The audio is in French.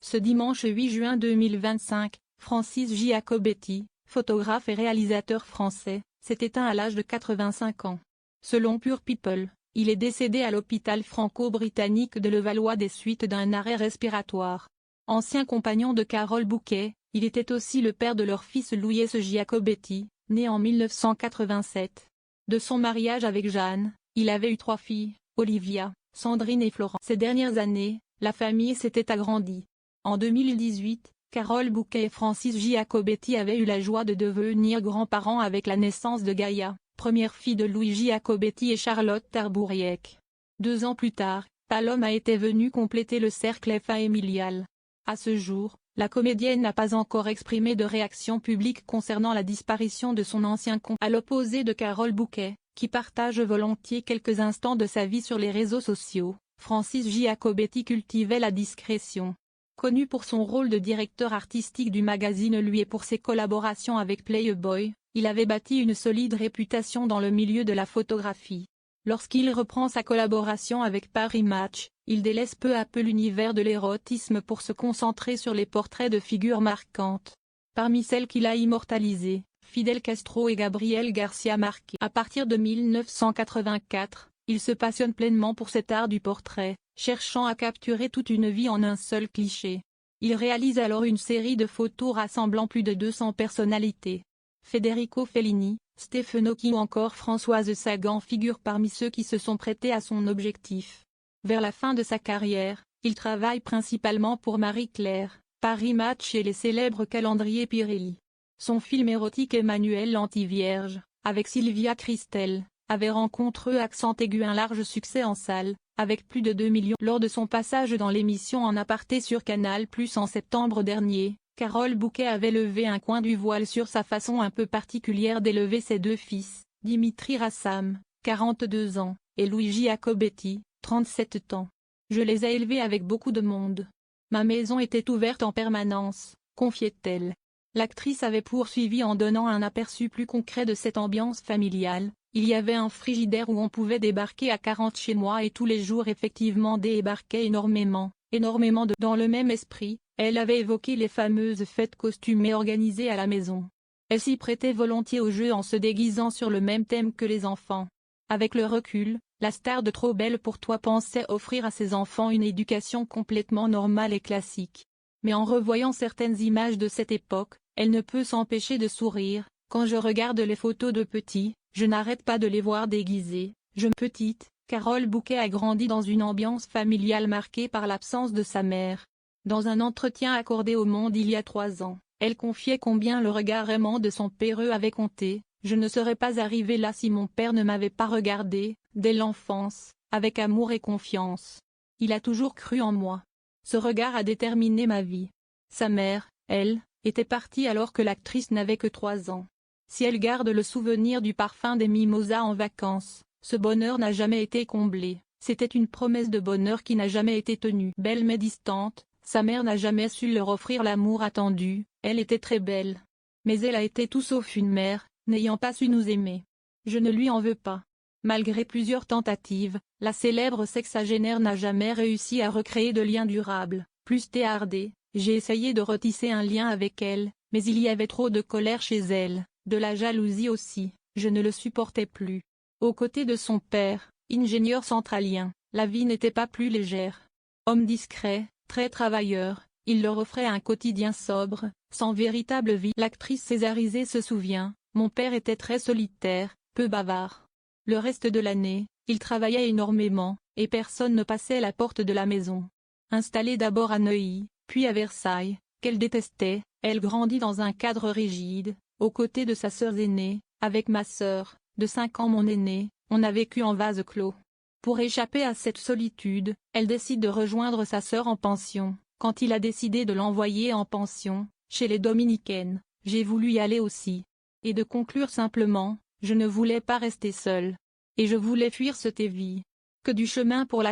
Ce dimanche 8 juin 2025, Francis Giacobetti, photographe et réalisateur français, s'est éteint à l'âge de 85 ans. Selon Pure People, il est décédé à l'hôpital franco-britannique de Levallois des suites d'un arrêt respiratoire. Ancien compagnon de Carole Bouquet, il était aussi le père de leur fils Louis Giacobetti, né en 1987. De son mariage avec Jeanne, il avait eu 3 filles, Olivia, Sandrine et Florence. Ces dernières années, la famille s'était agrandie. En 2018, Carole Bouquet et Francis Giacobetti avaient eu la joie de devenir grands-parents avec la naissance de Gaïa, première fille de Louis Giacobetti et Charlotte Tarbouriec. 2 ans plus tard, Palom a été venue compléter le cercle familial. À ce jour, la comédienne n'a pas encore exprimé de réaction publique concernant la disparition de son ancien compagnon. À l'opposé de Carole Bouquet, qui partage volontiers quelques instants de sa vie sur les réseaux sociaux, Francis Giacobetti cultivait la discrétion. Connu pour son rôle de directeur artistique du magazine Lui et pour ses collaborations avec Playboy, il avait bâti une solide réputation dans le milieu de la photographie. Lorsqu'il reprend sa collaboration avec Paris Match, il délaisse peu à peu l'univers de l'érotisme pour se concentrer sur les portraits de figures marquantes. Parmi celles qu'il a immortalisées, Fidel Castro et Gabriel Garcia Marquez. À partir de 1984, il se passionne pleinement pour cet art du portrait, cherchant à capturer toute une vie en un seul cliché. Il réalise alors une série de photos rassemblant plus de 200 personnalités. Federico Fellini, Stephen Hawking ou encore Françoise Sagan figurent parmi ceux qui se sont prêtés à son objectif. Vers la fin de sa carrière, il travaille principalement pour Marie-Claire, Paris Match et les célèbres calendriers Pirelli. Son film érotique Emmanuel l'Anti-Vierge, avec Sylvia Kristel, avait rencontré accent aigu un large succès en salle, avec plus de 2 millions. Lors de son passage dans l'émission En aparté sur Canal+ en septembre dernier, Carole Bouquet avait levé un coin du voile sur sa façon un peu particulière d'élever ses 2 fils, Dimitri Rassam, 42 ans, et Louis Giacobetti, 37 ans. Je les ai élevés avec beaucoup de monde. Ma maison était ouverte en permanence, confiait-elle. L'actrice avait poursuivi en donnant un aperçu plus concret de cette ambiance familiale. Il y avait un frigidaire où on pouvait débarquer à 40 chez moi et tous les jours effectivement débarquait énormément de. Dans le même esprit, elle avait évoqué les fameuses fêtes costumées organisées à la maison. Elle s'y prêtait volontiers au jeu en se déguisant sur le même thème que les enfants. Avec le recul, la star de Trop belle pour toi pensait offrir à ses enfants une éducation complètement normale et classique. Mais en revoyant certaines images de cette époque, elle ne peut s'empêcher de sourire. Quand je regarde les photos de petits, je n'arrête pas de les voir déguisés. Petite, Carole Bouquet a grandi dans une ambiance familiale marquée par l'absence de sa mère. Dans un entretien accordé au Monde il y a 3 ans, elle confiait combien le regard aimant de son père avait compté. Je ne serais pas arrivée là si mon père ne m'avait pas regardé, dès l'enfance, avec amour et confiance. Il a toujours cru en moi. Ce regard a déterminé ma vie. Sa mère, elle, était partie alors que l'actrice n'avait que 3 ans. Si elle garde le souvenir du parfum des mimosas en vacances, ce bonheur n'a jamais été comblé. C'était une promesse de bonheur qui n'a jamais été tenue. Belle mais distante, sa mère n'a jamais su leur offrir l'amour attendu. Elle était très belle. Mais elle a été tout sauf une mère, n'ayant pas su nous aimer. Je ne lui en veux pas. Malgré plusieurs tentatives, la célèbre sexagénaire n'a jamais réussi à recréer de lien durable. Plus théardée, j'ai essayé de retisser un lien avec elle, mais il y avait trop de colère chez elle. De la jalousie aussi, je ne le supportais plus. Aux côtés de son père, ingénieur centralien, la vie n'était pas plus légère. Homme discret, très travailleur, il leur offrait un quotidien sobre, sans véritable vie. L'actrice césarisée se souvient, mon père était très solitaire, peu bavard. Le reste de l'année, il travaillait énormément, et personne ne passait la porte de la maison. Installée d'abord à Neuilly, puis à Versailles, qu'elle détestait, elle grandit dans un cadre rigide. Aux côtés de sa sœur aînée, avec ma sœur, de 5 ans mon aînée, on a vécu en vase clos. Pour échapper à cette solitude, elle décide de rejoindre sa sœur en pension. Quand il a décidé de l'envoyer en pension, chez les Dominicaines, j'ai voulu y aller aussi. Et de conclure simplement, je ne voulais pas rester seule. Et je voulais fuir cette vie. Que du chemin pour la